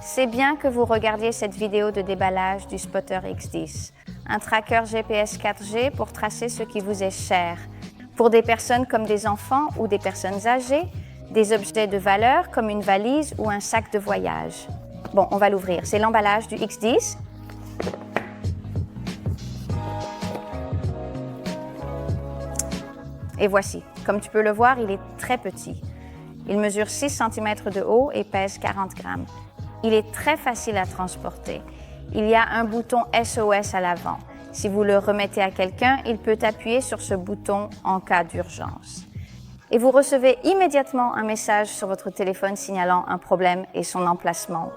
C'est bien que vous regardiez cette vidéo de déballage du Spotter X10, un tracker GPS 4G pour tracer ce qui vous est cher. Pour des personnes comme des enfants ou des personnes âgées, des objets de valeur comme une valise ou un sac de voyage. Bon, on va l'ouvrir. C'est l'emballage du X10. Et voici. Comme tu peux le voir, il est très petit. Il mesure 6 cm de haut et pèse 40 grammes. Il est très facile à transporter. Il y a un bouton SOS à l'avant. Si vous le remettez à quelqu'un, il peut appuyer sur ce bouton en cas d'urgence. Et vous recevez immédiatement un message sur votre téléphone signalant un problème et son emplacement.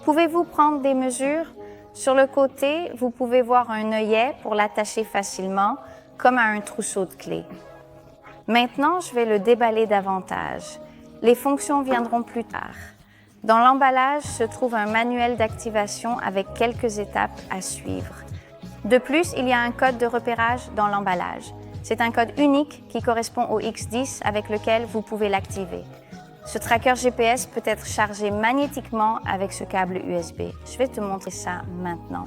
Pouvez-vous prendre des mesures? Sur le côté, vous pouvez voir un œillet pour l'attacher facilement, comme à un trousseau de clés. Maintenant, je vais le déballer davantage. Les fonctions viendront plus tard. Dans l'emballage se trouve un manuel d'activation avec quelques étapes à suivre. De plus, il y a un code de repérage dans l'emballage. C'est un code unique qui correspond au X10 avec lequel vous pouvez l'activer. Ce tracker GPS peut être chargé magnétiquement avec ce câble USB. Je vais te montrer ça maintenant.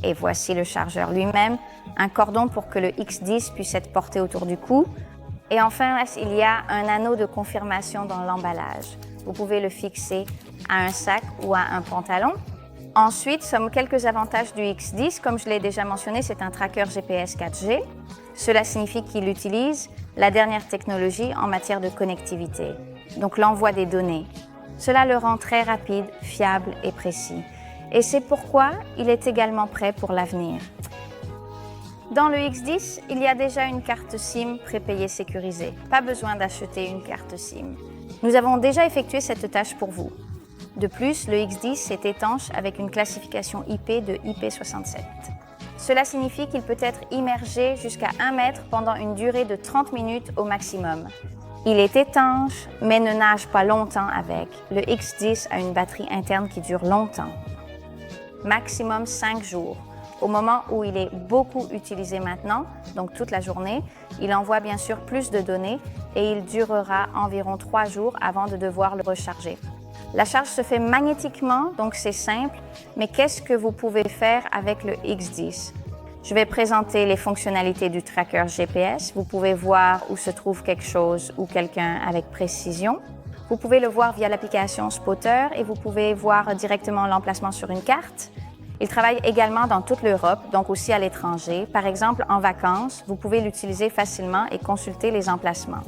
Et voici le chargeur lui-même, un cordon pour que le X10 puisse être porté autour du cou. Et enfin, il y a un anneau de confirmation dans l'emballage. Vous pouvez le fixer à un sac ou à un pantalon. Ensuite, quelques avantages du X10. Comme je l'ai déjà mentionné, c'est un tracker GPS 4G. Cela signifie qu'il utilise la dernière technologie en matière de connectivité, donc l'envoi des données. Cela le rend très rapide, fiable et précis. Et c'est pourquoi il est également prêt pour l'avenir. Dans le X10, il y a déjà une carte SIM prépayée sécurisée. Pas besoin d'acheter une carte SIM. Nous avons déjà effectué cette tâche pour vous. De plus, le X10 est étanche avec une classification IP de IP67. Cela signifie qu'il peut être immergé jusqu'à 1 mètre pendant une durée de 30 minutes au maximum. Il est étanche, mais ne nage pas longtemps avec. Le X10 a une batterie interne qui dure longtemps. Maximum 5 jours. Au moment où il est beaucoup utilisé maintenant, donc toute la journée, il envoie bien sûr plus de données et il durera environ 3 jours avant de devoir le recharger. La charge se fait magnétiquement, donc c'est simple, mais qu'est-ce que vous pouvez faire avec le X10? Je vais présenter les fonctionnalités du tracker GPS. Vous pouvez voir où se trouve quelque chose ou quelqu'un avec précision. Vous pouvez le voir via l'application Spotter et vous pouvez voir directement l'emplacement sur une carte. Il travaille également dans toute l'Europe, donc aussi à l'étranger. Par exemple, en vacances, vous pouvez l'utiliser facilement et consulter les emplacements.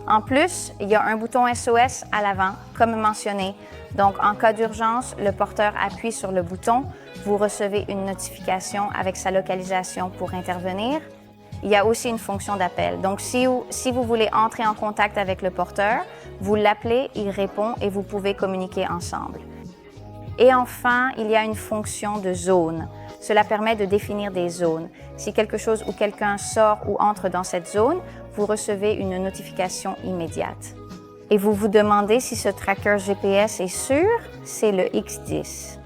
En plus, il y a un bouton SOS à l'avant, comme mentionné. Donc, en cas d'urgence, le porteur appuie sur le bouton. Vous recevez une notification avec sa localisation pour intervenir. Il y a aussi une fonction d'appel. Donc, si vous voulez entrer en contact avec le porteur, vous l'appelez, il répond et vous pouvez communiquer ensemble. Et enfin, il y a une fonction de zone. Cela permet de définir des zones. Si quelque chose ou quelqu'un sort ou entre dans cette zone, vous recevez une notification immédiate. Et vous vous demandez si ce tracker GPS est sûr? C'est le X10.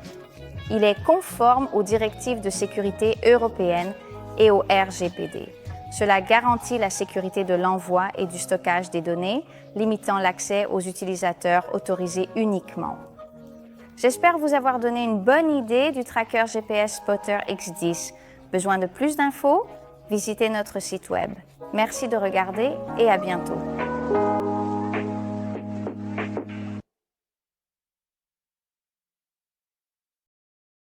Il est conforme aux directives de sécurité européennes et au RGPD. Cela garantit la sécurité de l'envoi et du stockage des données, limitant l'accès aux utilisateurs autorisés uniquement. J'espère vous avoir donné une bonne idée du tracker GPS Spotter X10. Besoin de plus d'infos? Visitez notre site web. Merci de regarder et à bientôt.